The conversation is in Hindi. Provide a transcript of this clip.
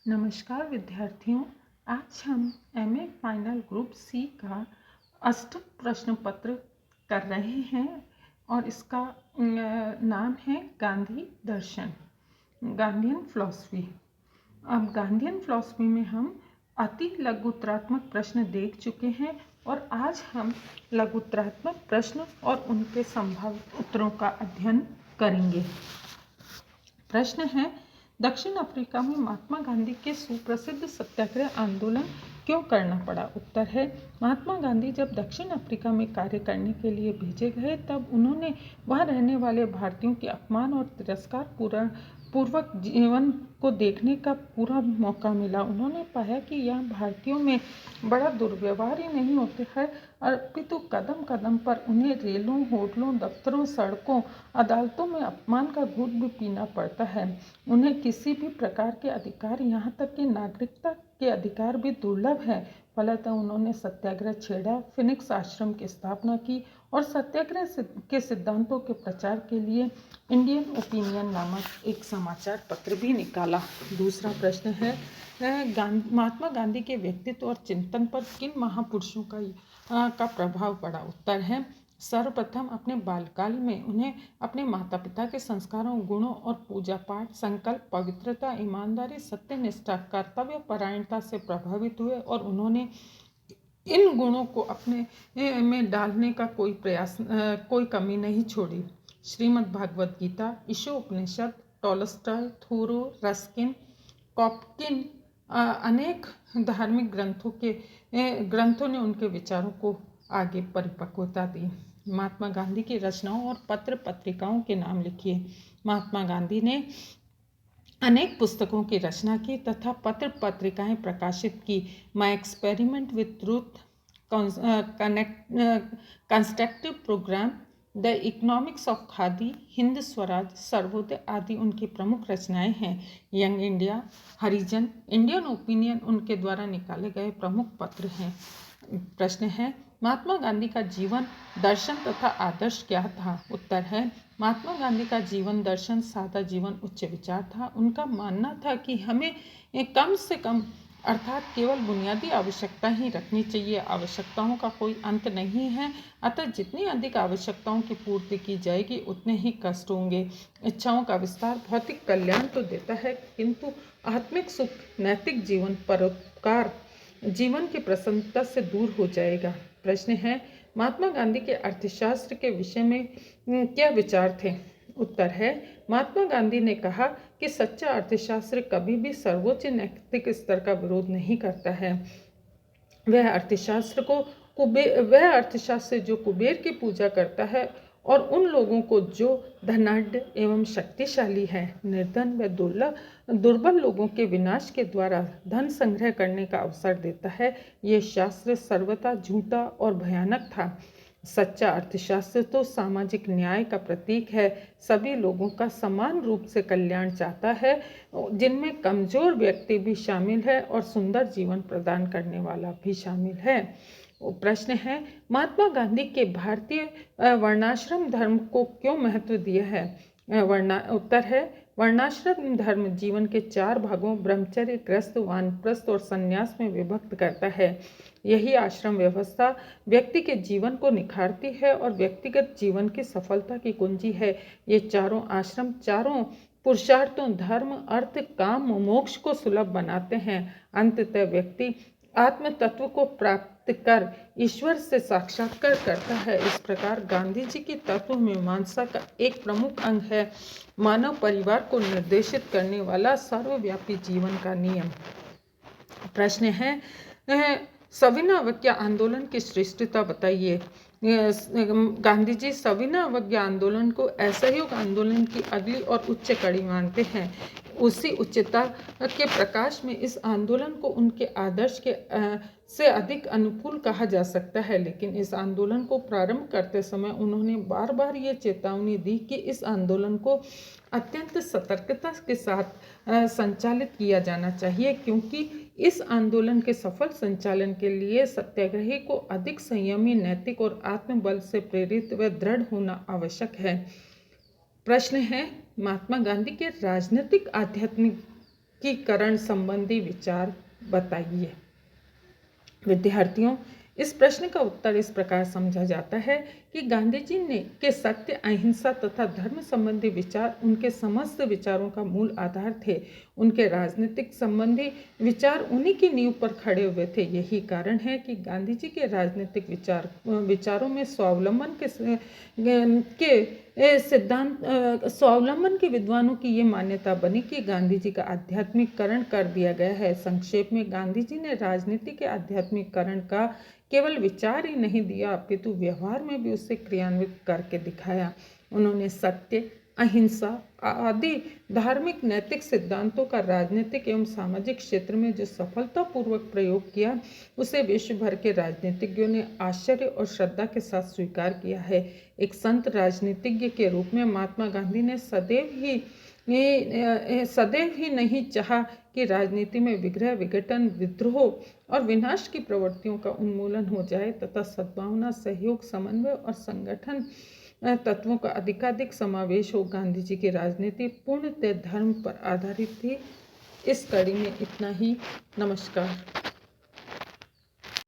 नमस्कार विद्यार्थियों। आज हम एमए फाइनल ग्रुप सी का 8वां प्रश्न पत्र कर रहे हैं और इसका नाम है गांधी दर्शन, गांधीयन फिलॉसफी। अब गांधीयन फिलॉसफी में हम अति लघुत्तरात्मक प्रश्न देख चुके हैं और आज हम लघुत्तरात्मक प्रश्न और उनके संभावित उत्तरों का अध्ययन करेंगे। प्रश्न है, दक्षिण अफ्रीका में महात्मा गांधी के सुप्रसिद्ध सत्याग्रह आंदोलन क्यों करना पड़ा? उत्तर है, महात्मा गांधी जब दक्षिण अफ्रीका में कार्य करने के लिए भेजे गए तब उन्होंने वहां रहने वाले भारतीयों के अपमान और तिरस्कार पूर्वक जीवन को देखने का पूरा मौका मिला। उन्होंने पाया कि यहाँ भारतीयों में बड़ा दुर्व्यवहार ही नहीं होते है, अपितु कदम कदम पर उन्हें रेलों, होटलों, दफ्तरों, सड़कों, अदालतों में अपमान का घूंट भी पीना पड़ता है। उन्हें किसी भी प्रकार के अधिकार, यहाँ तक कि नागरिकता के अधिकार भी दुर्लभ है। फलतः उन्होंने सत्याग्रह छेड़ा, फिनिक्स आश्रम की स्थापना की और सत्याग्रह के सिद्धांतों के प्रचार के लिए इंडियन ओपिनियन नामक एक समाचार पत्र भी निकाला। दूसरा प्रश्न है, महात्मा गांधी के व्यक्तित्व और चिंतन पर किन महापुरुषों का प्रभाव पड़ा? उत्तर है, सर्वप्रथम अपने बालकाल में उन्हें अपने माता पिता के संस्कारों, गुणों और पूजा पाठ, संकल्प, पवित्रता, ईमानदारी, सत्यनिष्ठा, कर्तव्य परायणता से प्रभावित हुए और उन्होंने इन गुणों को अपने में डालने का कोई कमी नहीं छोड़ी। श्रीमद् भागवत गीता, ईशोपनिषद, टॉलस्टॉय, थोरो, रस्किन, कॉपकिन, अनेक धार्मिक ग्रंथों ने उनके विचारों को आगे परिपक्वता दी। महात्मा गांधी की रचनाओं और पत्र पत्रिकाओं के नाम लिखिए। महात्मा गांधी ने अनेक पुस्तकों की रचना की तथा पत्र पत्रिकाएं प्रकाशित की। My Experiment with Truth, Constructive Programme, The Economics of Khadi, Hind Swaraj, Sarvodaya आदि उनकी प्रमुख रचनाएं हैं। Young India, Harijan, Indian Opinion उनके द्वारा निकाले गए प्रमुख पत्र हैं। प्रश्न है, महात्मा गांधी का जीवन दर्शन तथा आदर्श क्या था? उत्तर है, महात्मा गांधी का जीवन दर्शन सादा जीवन उच्च विचार था। उनका मानना था कि हमें कम से कम अर्थात केवल बुनियादी आवश्यकता ही रखनी चाहिए। आवश्यकताओं का कोई अंत नहीं है, अतः जितनी अधिक आवश्यकताओं की पूर्ति की जाएगी उतने ही कष्ट होंगे। इच्छाओं का विस्तार भौतिक कल्याण तो देता है, किंतु आत्मिक सुख, नैतिक जीवन, परोपकार जीवन की प्रसन्नता से दूर हो जाएगा। प्रश्न है, महात्मा गांधी के अर्थशास्त्र के विषय में क्या विचार थे? उत्तर है, महात्मा गांधी ने कहा कि सच्चा अर्थशास्त्र कभी भी सर्वोच्च नैतिक स्तर का विरोध नहीं करता है। वह अर्थशास्त्र जो कुबेर की पूजा करता है और उन लोगों को जो धनाढ्य एवं शक्तिशाली है, निर्धन व दुर्बल लोगों के विनाश के द्वारा धन संग्रह करने का अवसर देता है, ये शास्त्र सर्वथा झूठा और भयानक था। सच्चा अर्थशास्त्र तो सामाजिक न्याय का प्रतीक है, सभी लोगों का समान रूप से कल्याण चाहता है, जिनमें कमजोर व्यक्ति भी शामिल है और सुंदर जीवन प्रदान करने वाला भी शामिल है। प्रश्न है, महात्मा गांधी के भारतीय वर्णाश्रम धर्म को क्यों महत्व दिया है? उत्तर है, वर्णाश्रम धर्म जीवन के 4 भागों ब्रह्मचर्य, गृहस्थ, वानप्रस्थ और संन्यास में विभक्त करता है। यही आश्रम व्यवस्था व्यक्ति के जीवन को निखारती है और व्यक्तिगत जीवन की सफलता की कुंजी है। ये चारों आश्रम चारों पुरुषार्थों धर्म, अर्थ, काम, मोक्ष को सुलभ बनाते हैं। अंततः व्यक्ति आत्म तत्व को प्राप्त कर ईश्वर से साक्षात्कार करता है। इस प्रकार गांधी जी की तत्व मीमांसा का एक प्रमुख अंग है मानव परिवार को निर्देशित करने वाला सर्वव्यापी जीवन का नियम। प्रश्न है, सविनय अवज्ञा आंदोलन की श्रेष्ठता बताइए। गांधी जी सविनय अवज्ञा आंदोलन को असहयोग आंदोलन की अगली और उच्च कड़ी मानते हैं। उसी उच्चता के प्रकाश में इस आंदोलन को उनके आदर्श से अधिक अनुकूल कहा जा सकता है, लेकिन इस आंदोलन को प्रारंभ करते समय उन्होंने बार बार ये चेतावनी दी कि इस आंदोलन को अत्यंत सतर्कता के साथ संचालित किया जाना चाहिए, क्योंकि इस आंदोलन के सफल संचालन के लिए सत्याग्रही को अधिक संयमी, नैतिक और आत्मबल से प्रेरित व दृढ़ होना आवश्यक है। प्रश्न है, महात्मा गांधी के राजनीतिक आध्यात्मिक करण संबंधी विचार बताइए। विद्यार्थियों, इस प्रश्न का उत्तर इस प्रकार समझा जाता है कि गांधी जी ने के सत्य, अहिंसा तथा धर्म संबंधी विचार उनके समस्त विचारों का मूल आधार थे। उनके राजनीतिक संबंधी विचार उन्हीं की नींव पर खड़े हुए थे। यही कारण है कि गांधी जी के राजनीतिक विचारों में स्वावलंबन के विद्वानों की ये मान्यता बनी कि गांधी जी का आध्यात्मिककरण कर दिया गया है। संक्षेप में, गांधी जी ने राजनीति के आध्यात्मिककरण का केवल विचार ही नहीं दिया, अपितु व्यवहार में भी उसे क्रियान्वित करके दिखाया। उन्होंने सत्य, अहिंसा आदि धार्मिक नैतिक सिद्धांतों का राजनीतिक एवं सामाजिक क्षेत्र में जो सफलतापूर्वक प्रयोग किया, उसे विश्व भर के राजनीतिज्ञों ने आश्चर्य और श्रद्धा के साथ स्वीकार किया है। एक संत राजनीतिज्ञ के रूप में महात्मा गांधी ने सदैव ही नहीं चाहा कि राजनीति में विग्रह, विघटन, विद्रोह और विनाश की प्रवृत्तियों का उन्मूलन हो जाए तथा सद्भावना, सहयोग, समन्वय और संगठन तत्वों का अधिकाधिक समावेश हो। गांधी जी की राजनीति पूर्णतः धर्म पर आधारित थी। इस कड़ी में इतना ही। नमस्कार।